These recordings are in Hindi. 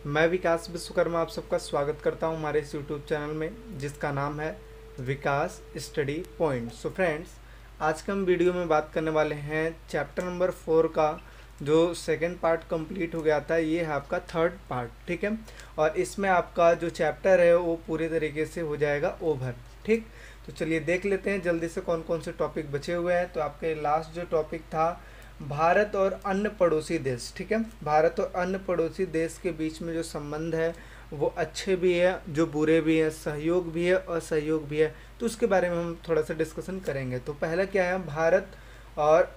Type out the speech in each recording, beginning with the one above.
मैं विकास विश्वकर्मा आप सबका स्वागत करता हूं हमारे इस यूट्यूब चैनल में जिसका नाम है विकास स्टडी पॉइंट। सो फ्रेंड्स, आज के हम वीडियो में बात करने वाले हैं चैप्टर नंबर 4 का जो सेकंड पार्ट कंप्लीट हो गया था। ये है आपका थर्ड पार्ट, ठीक है। और इसमें आपका जो चैप्टर है वो पूरे तरीके से हो जाएगा ओवर, ठीक। तो चलिए देख लेते हैं जल्दी से कौन कौन से टॉपिक बचे हुए हैं। तो आपके लास्ट जो टॉपिक था भारत और अन्य पड़ोसी देश, ठीक है। भारत और अन्य पड़ोसी देश के बीच में जो संबंध है वो अच्छे भी है, जो बुरे भी है, सहयोग भी है, असहयोग भी है। तो उसके बारे में हम थोड़ा सा डिस्कशन करेंगे। तो पहला क्या है, भारत और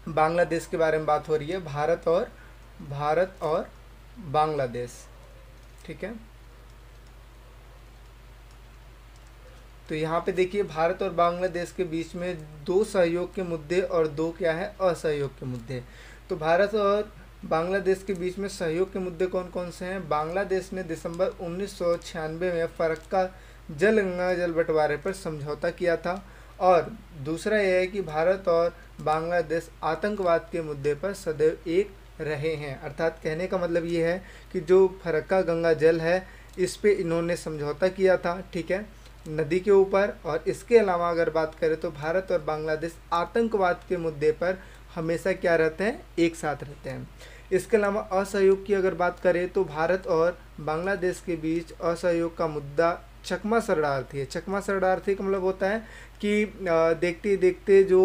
बांग्लादेश के बारे में बात हो रही है। भारत और बांग्लादेश, ठीक है। तो यहाँ पे देखिए भारत और बांग्लादेश के बीच में दो सहयोग के मुद्दे और दो क्या है, असहयोग के मुद्दे। तो भारत और बांग्लादेश के बीच में सहयोग के मुद्दे कौन कौन से हैं। बांग्लादेश ने दिसंबर 1996 में फरक्का गंगा जल बंटवारे पर समझौता किया था। और दूसरा यह है कि भारत और बांग्लादेश आतंकवाद के मुद्दे पर सदैव एक रहे हैं। अर्थात कहने का मतलब ये है कि जो फरक्का गंगा जल है इस पे इन्होंने समझौता किया था, ठीक है, नदी के ऊपर। और इसके अलावा अगर बात करें तो भारत और बांग्लादेश आतंकवाद के मुद्दे पर हमेशा क्या रहते हैं, एक साथ रहते हैं। इसके अलावा असहयोग की अगर बात करें तो भारत और बांग्लादेश के बीच असहयोग का मुद्दा चकमा शरणार्थी है। चकमा शरणार्थी का मतलब होता है कि देखते देखते जो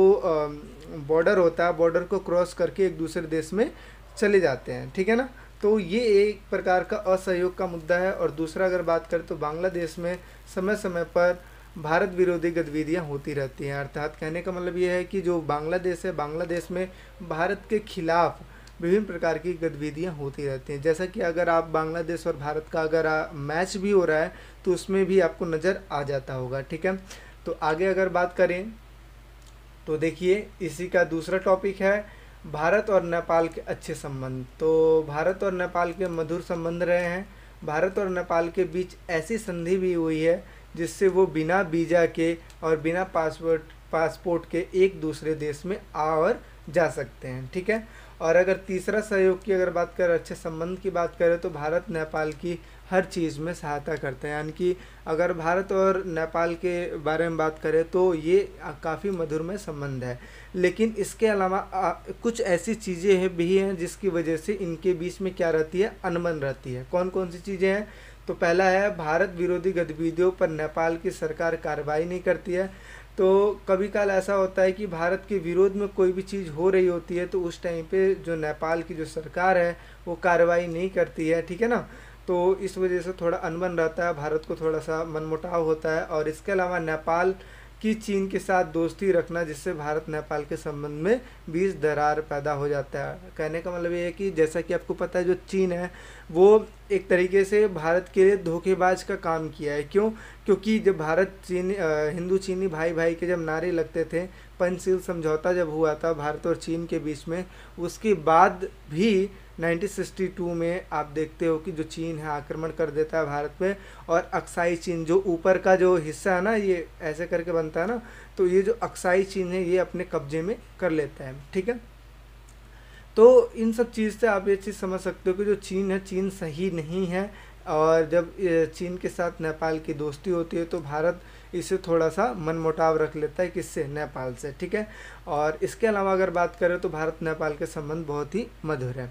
बॉर्डर होता है, बॉर्डर को क्रॉस करके एक दूसरे देश में चले जाते हैं, ठीक है ना। तो ये एक प्रकार का असहयोग का मुद्दा है। और दूसरा अगर बात करें तो बांग्लादेश में समय समय पर भारत विरोधी गतिविधियां होती रहती हैं। अर्थात कहने का मतलब ये है कि जो बांग्लादेश है, बांग्लादेश में भारत के खिलाफ विभिन्न प्रकार की गतिविधियां होती रहती हैं। जैसा कि अगर आप बांग्लादेश और भारत का अगर मैच भी हो रहा है तो उसमें भी आपको नज़र आ जाता होगा, ठीक है। तो आगे अगर बात करें तो देखिए इसी का दूसरा टॉपिक है भारत और नेपाल के अच्छे संबंध। तो भारत और नेपाल के मधुर संबंध रहे हैं। भारत और नेपाल के बीच ऐसी संधि भी हुई है जिससे वो बिना वीज़ा के और बिना पासपोर्ट के एक दूसरे देश में आ और जा सकते हैं, ठीक है। और अगर तीसरा सहयोग की अगर बात करें, अच्छे संबंध की बात करें, तो भारत नेपाल की हर चीज़ में सहायता करते हैं। यानी कि अगर भारत और नेपाल के बारे में बात करें तो ये काफ़ी मधुरमय संबंध है। लेकिन इसके अलावा कुछ ऐसी चीज़ें भी हैं जिसकी वजह से इनके बीच में क्या रहती है, अनबन रहती है। कौन कौन सी चीज़ें हैं, तो पहला है भारत विरोधी गतिविधियों पर नेपाल की सरकार कार्रवाई नहीं करती है। तो कभी काल ऐसा होता है कि भारत के विरोध में कोई भी चीज़ हो रही होती है तो उस टाइम पे जो नेपाल की जो सरकार है वो कार्रवाई नहीं करती है, ठीक है ना। तो इस वजह से थोड़ा अनबन रहता है, भारत को थोड़ा सा मनमुटाव होता है। और इसके अलावा नेपाल की चीन के साथ दोस्ती रखना, जिससे भारत नेपाल के संबंध में बीच दरार पैदा हो जाता है। कहने का मतलब ये है कि जैसा कि आपको पता है जो चीन है वो एक तरीके से भारत के लिए धोखेबाज का काम किया है। क्यों? क्योंकि जब भारत चीन हिंदू चीनी भाई भाई के जब नारे लगते थे, पंचशील समझौता जब हुआ था भारत और चीन के बीच में, उसके बाद भी 1962 में आप देखते हो कि जो चीन है आक्रमण कर देता है भारत पे। और अक्साई चीन, जो ऊपर का जो हिस्सा है ना, ये ऐसे करके बनता है ना, तो ये जो अक्साई चीन है ये अपने कब्जे में कर लेता है, ठीक है। तो इन सब चीज़ से आप ये चीज़ समझ सकते हो कि जो चीन है, चीन सही नहीं है। और जब चीन के साथ नेपाल की दोस्ती होती है तो भारत इसे थोड़ा सा मनमुटाव रख लेता है, किससे, नेपाल से, ठीक है। और इसके अलावा अगर बात करें तो भारत नेपाल के संबंध बहुत ही मधुर है।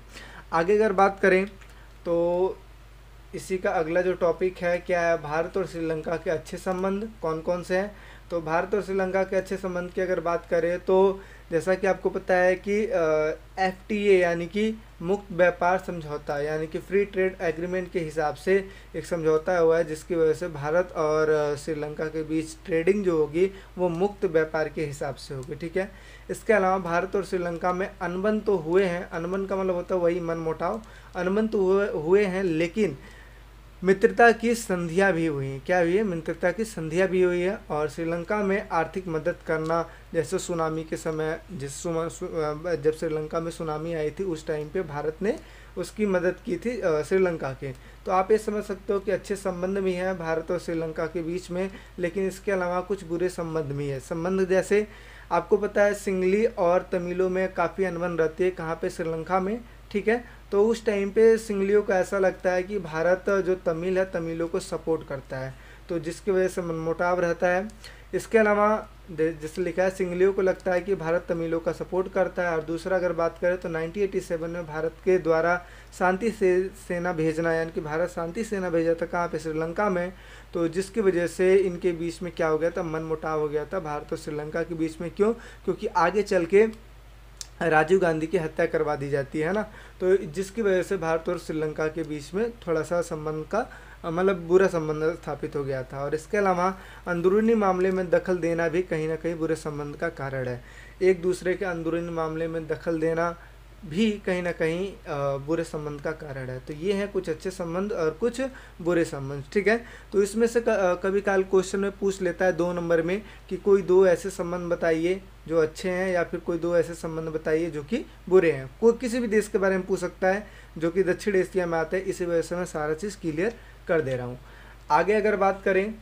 आगे अगर बात करें तो इसी का अगला जो टॉपिक है क्या है, भारत और श्रीलंका के अच्छे संबंध कौन कौन से हैं। तो भारत और श्रीलंका के अच्छे संबंध की अगर बात करें तो जैसा कि आपको पता है कि FTA यानी कि मुक्त व्यापार समझौता, यानी कि फ्री ट्रेड एग्रीमेंट के हिसाब से एक समझौता हुआ है, जिसकी वजह से भारत और श्रीलंका के बीच ट्रेडिंग जो होगी वो मुक्त व्यापार के हिसाब से होगी, ठीक है। इसके अलावा भारत और श्रीलंका में अनबन तो हुए हैं, अनबन का मतलब होता है वही मनमुटाव, अनबन तो हुए हैं, लेकिन मित्रता की संधियाँ भी हुई हैं। क्या हुई है? मित्रता की संधियाँ भी हुई है। और श्रीलंका में आर्थिक मदद करना, जैसे सुनामी के समय जब श्रीलंका में सुनामी आई थी उस टाइम पे भारत ने उसकी मदद की थी श्रीलंका के। तो आप ये समझ सकते हो कि अच्छे संबंध भी हैं भारत और श्रीलंका के बीच में, लेकिन इसके अलावा कुछ बुरे संबंध भी है। संबंध जैसे आपको पता है सिंगली और तमिलों में काफ़ी अनबन रहती है, कहाँ पे, श्रीलंका में, ठीक है। तो उस टाइम पे सिंगलियों को ऐसा लगता है कि भारत जो तमिल है तमिलों को सपोर्ट करता है, तो जिसकी वजह से मनमुटाव रहता है। इसके अलावा जैसे लिखा है सिंगलियों को लगता है कि भारत तमिलों का सपोर्ट करता है। और दूसरा अगर बात करें तो 1987 में भारत के द्वारा शांति से सेना भेजना, यानी कि भारत शांति सेना भेजा था कहाँ पे, श्रीलंका में। तो जिसकी वजह से इनके बीच में क्या हो गया था, मनमुटाव हो गया था भारत और श्रीलंका के बीच में। क्यों? क्योंकि आगे चल के राजीव गांधी की हत्या करवा दी जाती है ना, तो जिसकी वजह से भारत और श्रीलंका के बीच में थोड़ा सा संबंध का मतलब बुरा संबंध स्थापित हो गया था। और इसके अलावा अंदरूनी मामले में दखल देना भी कहीं ना कहीं बुरे संबंध का कारण है। एक दूसरे के अंदरूनी मामले में दखल देना भी कहीं ना कहीं बुरे संबंध का कारण है। तो ये हैं कुछ अच्छे संबंध और कुछ बुरे संबंध, ठीक है। तो इसमें से कभी काल क्वेश्चन में पूछ लेता है 2 नंबर में कि कोई 2 ऐसे संबंध बताइए जो अच्छे हैं, या फिर कोई 2 ऐसे संबंध बताइए जो कि बुरे हैं। कोई किसी भी देश के बारे में पूछ सकता है जो कि दक्षिण एशिया में आता है, इसी वजह से मैं सारा चीज़ क्लियर कर दे रहा हूँ। आगे अगर बात करें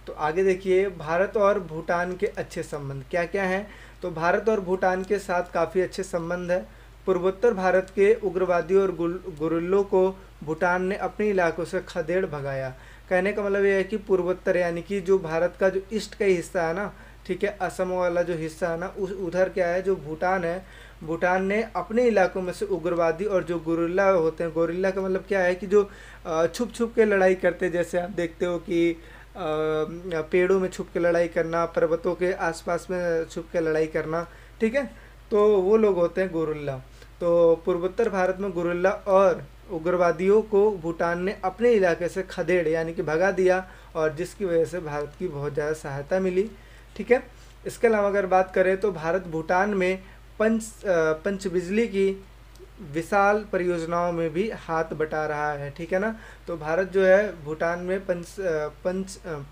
तो आगे देखिए भारत और भूटान के अच्छे संबंध क्या क्या हैं। तो भारत और भूटान के साथ काफ़ी अच्छे संबंध है। पूर्वोत्तर भारत के उग्रवादियों और गुरिल्लों को भूटान ने अपने इलाकों से खदेड़ भगाया। कहने का मतलब यह है कि पूर्वोत्तर यानी कि जो भारत का जो ईस्ट का हिस्सा है ना, ठीक है, असम वाला जो हिस्सा है ना, उस उधर क्या है जो भूटान है, भूटान ने अपने इलाकों में से उग्रवादी और जो गोरिल्ला होते हैं, गोरिल्ला का मतलब क्या है कि जो छुप छुप के लड़ाई करते, जैसे आप देखते हो कि पेड़ों में छुप के लड़ाई करना, पर्वतों के आसपास में छुप के लड़ाई करना, ठीक है, तो वो लोग होते हैं गोरिल्ला। तो पूर्वोत्तर भारत में गोरिल्ला और उग्रवादियों को भूटान ने अपने इलाके से खदेड़ यानी कि भगा दिया, और जिसकी वजह से भारत की बहुत ज़्यादा सहायता मिली, ठीक है। इसके अलावा अगर बात करें तो भारत भूटान में पंच बिजली की विशाल परियोजनाओं में भी हाथ बटा रहा है, ठीक है ना। तो भारत जो है भूटान में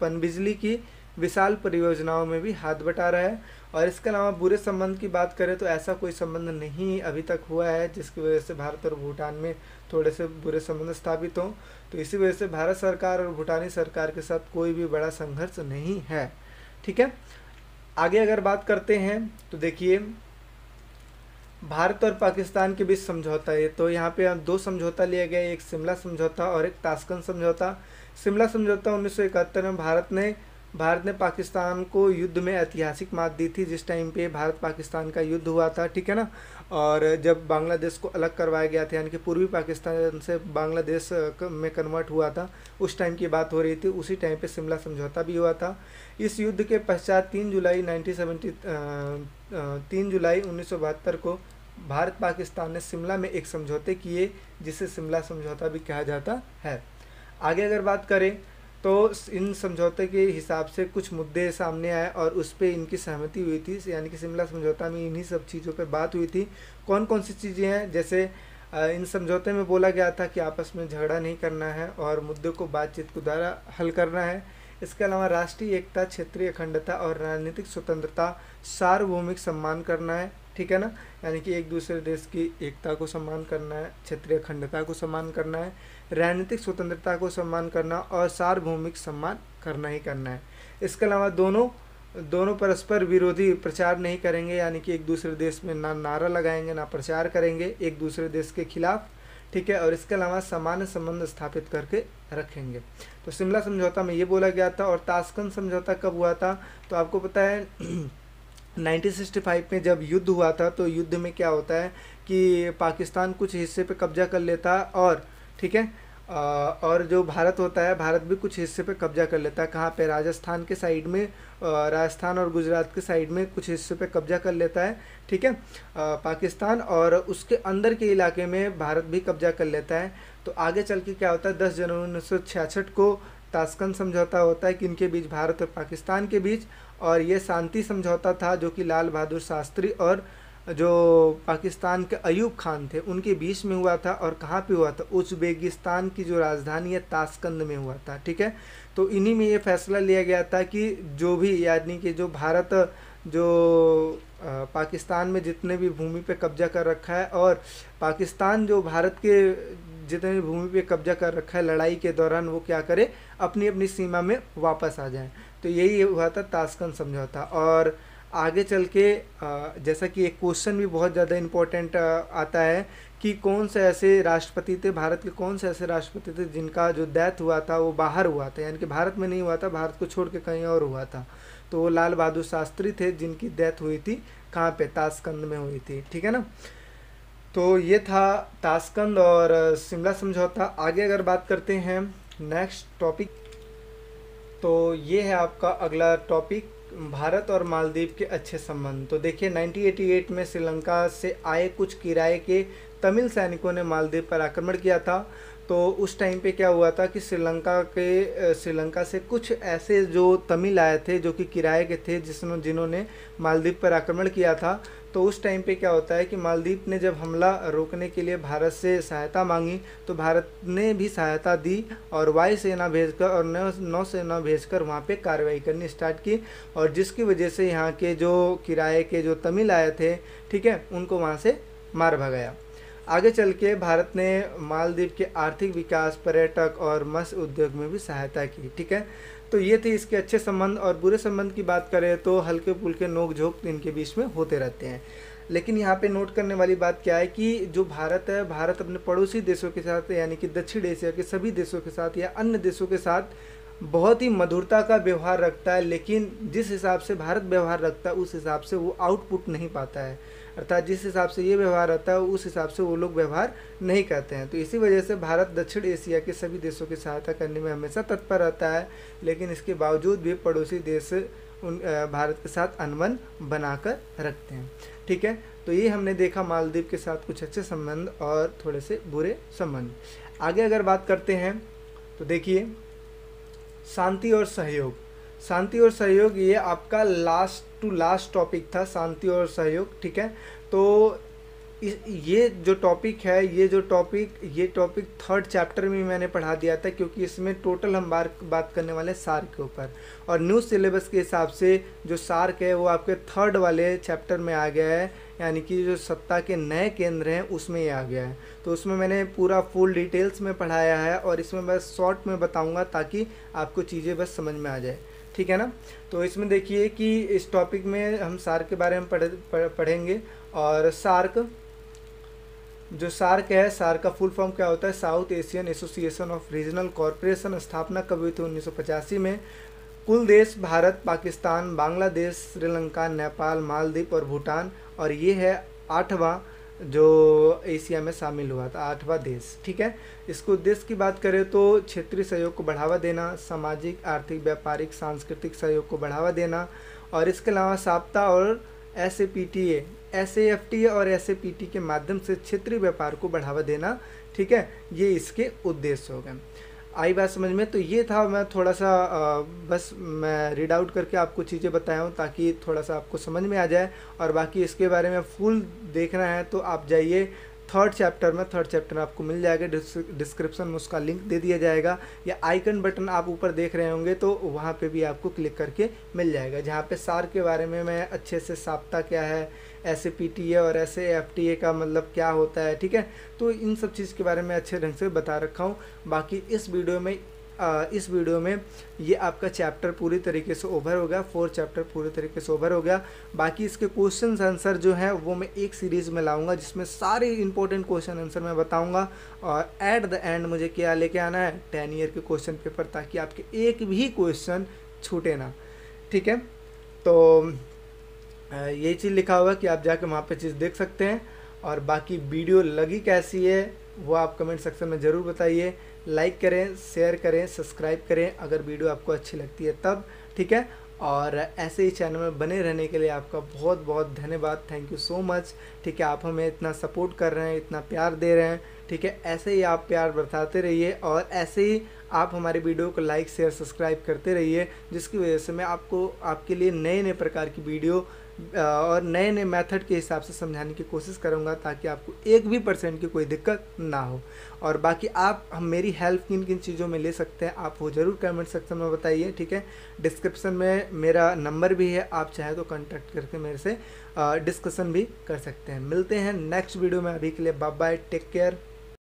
पनबिजली की विशाल परियोजनाओं में भी हाथ बटा रहा है। और इसके अलावा बुरे संबंध की बात करें तो ऐसा कोई संबंध नहीं अभी तक हुआ है जिसकी वजह से भारत और भूटान में थोड़े से बुरे संबंध स्थापित हों। तो इसी वजह से भारत सरकार और भूटानी सरकार के साथ कोई भी बड़ा संघर्ष नहीं है, ठीक है। आगे अगर बात करते हैं तो देखिए भारत और पाकिस्तान के बीच समझौता है। तो यहाँ पे 2 समझौता लिया गया, एक शिमला समझौता और एक ताशकंद समझौता। शिमला समझौता 1971 में भारत ने पाकिस्तान को युद्ध में ऐतिहासिक मात दी थी, जिस टाइम पे भारत पाकिस्तान का युद्ध हुआ था, ठीक है ना। और जब बांग्लादेश को अलग करवाया गया था, यानी कि पूर्वी पाकिस्तान से बांग्लादेश में कन्वर्ट हुआ था, उस टाइम की बात हो रही थी। उसी टाइम पे शिमला समझौता भी हुआ था। इस युद्ध के पश्चात 3 जुलाई 1972 को भारत पाकिस्तान ने शिमला में एक समझौते किए, जिसे शिमला समझौता भी कहा जाता है। आगे अगर बात करें तो इन समझौते के हिसाब से कुछ मुद्दे सामने आए और उस पर इनकी सहमति हुई थी, यानी कि शिमला समझौता में इन्हीं सब चीज़ों पर बात हुई थी। कौन कौन सी चीज़ें हैं, जैसे इन समझौते में बोला गया था कि आपस में झगड़ा नहीं करना है और मुद्दे को बातचीत के द्वारा हल करना है। इसके अलावा राष्ट्रीय एकता, क्षेत्रीय अखंडता और राजनीतिक स्वतंत्रता, सार्वभौमिक सम्मान करना है, ठीक है ना, यानी कि एक दूसरे देश की एकता को सम्मान करना है, क्षेत्रीय अखंडता को सम्मान करना है, राजनीतिक स्वतंत्रता को सम्मान करना और सार्वभौमिक सम्मान करना ही करना है। इसके अलावा दोनों परस्पर विरोधी प्रचार नहीं करेंगे, यानी कि एक दूसरे देश में ना नारा लगाएंगे ना प्रचार करेंगे एक दूसरे देश के खिलाफ, ठीक है। और इसके अलावा सामान्य संबंध स्थापित करके रखेंगे। तो शिमला समझौता में ये बोला गया था। और ताशकंद समझौता कब हुआ था, तो आपको पता है 1965 में जब युद्ध हुआ था, तो युद्ध में क्या होता है कि पाकिस्तान कुछ हिस्से पे कब्जा कर लेता है, और ठीक है, और जो भारत होता है, भारत भी कुछ हिस्से पे कब्जा कर लेता है। कहाँ पे, राजस्थान के साइड में, राजस्थान और गुजरात के साइड में कुछ हिस्से पे कब्जा कर लेता है, ठीक है, पाकिस्तान, और उसके अंदर के इलाके में भारत भी कब्जा कर लेता है। तो आगे चल के क्या होता है, 10 जनवरी 1966 को ताशकंद समझौता होता है, किनके बीच, भारत और पाकिस्तान के बीच। और ये शांति समझौता था जो कि लाल बहादुर शास्त्री और जो पाकिस्तान के अयूब खान थे उनके बीच में हुआ था। और कहाँ पे हुआ था, उज़्बेकिस्तान की जो राजधानी है ताशकंद में हुआ था, ठीक है। तो इन्हीं में ये फैसला लिया गया था कि जो भी, यानी कि जो भारत जो पाकिस्तान में जितने भी भूमि पे कब्जा कर रखा है, और पाकिस्तान जो भारत के जितने भी भूमि पे कब्जा कर रखा है लड़ाई के दौरान, वो क्या करे, अपनी अपनी सीमा में वापस आ जाए। तो यही हुआ था ताशकंद समझौता। और आगे चल के जैसा कि एक क्वेश्चन भी बहुत ज़्यादा इम्पोर्टेंट आता है कि कौन से ऐसे राष्ट्रपति थे, भारत के कौन से ऐसे राष्ट्रपति थे जिनका जो डेथ हुआ था वो बाहर हुआ था, यानी कि भारत में नहीं हुआ था, भारत को छोड़ के कहीं और हुआ था। तो वो लाल बहादुर शास्त्री थे जिनकी डेथ हुई थी कहाँ पे, ताशकंद में हुई थी। ठीक है ना। तो ये था ताशकंद और शिमला समझौता। आगे अगर बात करते हैं नेक्स्ट टॉपिक, तो ये है आपका अगला टॉपिक, भारत और मालदीव के अच्छे संबंध। तो देखिए 1988 में श्रीलंका से आए कुछ किराए के तमिल सैनिकों ने मालदीव पर आक्रमण किया था। तो उस टाइम पे क्या हुआ था कि श्रीलंका से कुछ ऐसे जो तमिल आए थे जो कि किराए के थे जिन्होंने मालदीव पर आक्रमण किया था। तो उस टाइम पे क्या होता है कि मालदीव ने जब हमला रोकने के लिए भारत से सहायता मांगी तो भारत ने भी सहायता दी और वायुसेना भेजकर और नौसेना भेजकर वहाँ पे कार्रवाई करनी स्टार्ट की, और जिसकी वजह से यहाँ के जो किराए के जो तमिल आए थे, ठीक है, उनको वहाँ से मार भगाया। आगे चल के भारत ने मालदीव के आर्थिक विकास, पर्यटक और मत्स्य उद्योग में भी सहायता की। ठीक है। तो ये थे इसके अच्छे संबंध। और बुरे संबंध की बात करें तो हल्के फुल्के नोक झोंक इनके बीच में होते रहते हैं। लेकिन यहाँ पे नोट करने वाली बात क्या है कि जो भारत है, भारत अपने पड़ोसी देशों के साथ, यानी कि दक्षिण एशिया के सभी देशों के साथ या अन्य देशों के साथ बहुत ही मधुरता का व्यवहार रखता है, लेकिन जिस हिसाब से भारत व्यवहार रखता है उस हिसाब से वो आउटपुट नहीं पाता है। अर्थात जिस हिसाब से ये व्यवहार रहता है उस हिसाब से वो लोग व्यवहार नहीं करते हैं। तो इसी वजह से भारत दक्षिण एशिया के सभी देशों की सहायता करने में हमेशा तत्पर रहता है, लेकिन इसके बावजूद भी पड़ोसी देश भारत के साथ अनबन बनाकर रखते हैं। ठीक है। तो ये हमने देखा मालदीव के साथ कुछ अच्छे संबंध और थोड़े से बुरे संबंध। आगे अगर बात करते हैं तो देखिए शांति और सहयोग। शांति और सहयोग ये आपका लास्ट टू लास्ट टॉपिक था, शांति और सहयोग। ठीक है। तो ये जो टॉपिक है, ये टॉपिक थर्ड चैप्टर में मैंने पढ़ा दिया था, क्योंकि इसमें टोटल हम बात करने वाले सार्क के ऊपर, और न्यू सिलेबस के हिसाब से जो सार्क है वो आपके थर्ड वाले चैप्टर में आ गया है, यानी कि जो सत्ता के नए केंद्र हैं उसमें ये आ गया है। तो उसमें मैंने पूरा फुल डिटेल्स में पढ़ाया है और इसमें बस शॉर्ट में बताऊंगा ताकि आपको चीज़ें बस समझ में आ जाए। ठीक है ना। तो इसमें देखिए कि इस टॉपिक में हम सार्क के बारे में पढ़ेंगे। और सार्क है, सार्क का फुल फॉर्म क्या होता है, south Asian association of regional corporation. स्थापना कब हुई थी, 1985 में। कुल देश भारत, पाकिस्तान, बांग्लादेश, श्रीलंका, नेपाल, मालदीव और भूटान, और ये है 8वां जो एशिया में शामिल हुआ था, 8वां देश। ठीक है। इसको उद्देश्य की बात करें तो क्षेत्रीय सहयोग को बढ़ावा देना, सामाजिक, आर्थिक, व्यापारिक, सांस्कृतिक सहयोग को बढ़ावा देना, और इसके अलावा साप्ता और SAFTA और SAPT के माध्यम से क्षेत्रीय व्यापार को बढ़ावा देना। ठीक है। ये इसके उद्देश्य हो गए। आई बात समझ में। तो ये था, मैं थोड़ा सा बस मैं रीड आउट करके आपको चीज़ें बताया हूँ ताकि थोड़ा सा आपको समझ में आ जाए। और बाकी इसके बारे में फुल देखना है तो आप जाइए थर्ड चैप्टर आपको मिल जाएगा, डिस्क्रिप्शन में उसका लिंक दे दिया जाएगा, या आइकन बटन आप ऊपर देख रहे होंगे तो वहाँ पे भी आपको क्लिक करके मिल जाएगा, जहाँ पे सार्क के बारे में मैं अच्छे से साप्ता क्या है, SAPTA और SAFTA का मतलब क्या होता है। ठीक है। तो इन सब चीज़ के बारे में अच्छे ढंग से बता रखा हूँ। बाकी इस वीडियो में ये आपका चैप्टर पूरी तरीके से ओवर हो गया, 4 चैप्टर पूरी तरीके से ओवर हो गया। बाकी इसके क्वेश्चन आंसर जो है वो मैं एक सीरीज़ में लाऊंगा जिसमें सारे इंपॉर्टेंट क्वेश्चन आंसर मैं बताऊंगा, और एट द एंड मुझे क्या लेके आना है, 10 ईयर के क्वेश्चन पेपर, ताकि आपके एक भी क्वेश्चन छूटे ना। ठीक है। तो यही चीज़ लिखा हुआ कि आप जाके वहाँ पे चीज़ देख सकते हैं। और बाकी वीडियो लगी कैसी है वो आप कमेंट सेक्शन में ज़रूर बताइए। लाइक करें, शेयर करें, सब्सक्राइब करें अगर वीडियो आपको अच्छी लगती है तब। ठीक है। और ऐसे ही चैनल में बने रहने के लिए आपका बहुत बहुत धन्यवाद। Thank you so much. ठीक है। आप हमें इतना सपोर्ट कर रहे हैं, इतना प्यार दे रहे हैं। ठीक है। ऐसे ही आप प्यार बरसाते रहिए और ऐसे ही आप हमारे वीडियो को लाइक, शेयर, सब्सक्राइब करते रहिए, जिसकी वजह से मैं आपके लिए नए नए प्रकार की वीडियो और नए नए मेथड के हिसाब से समझाने की कोशिश करूंगा, ताकि आपको 1% की कोई दिक्कत ना हो। और बाकी आप मेरी हेल्प किन किन चीज़ों में ले सकते हैं आप वो ज़रूर कमेंट सेक्शन में बताइए। ठीक है। डिस्क्रिप्शन में मेरा नंबर भी है, आप चाहे तो कांटेक्ट करके मेरे से डिस्कशन भी कर सकते हैं। मिलते हैं नेक्स्ट वीडियो में। अभी के लिए बाय बाय, टेक केयर।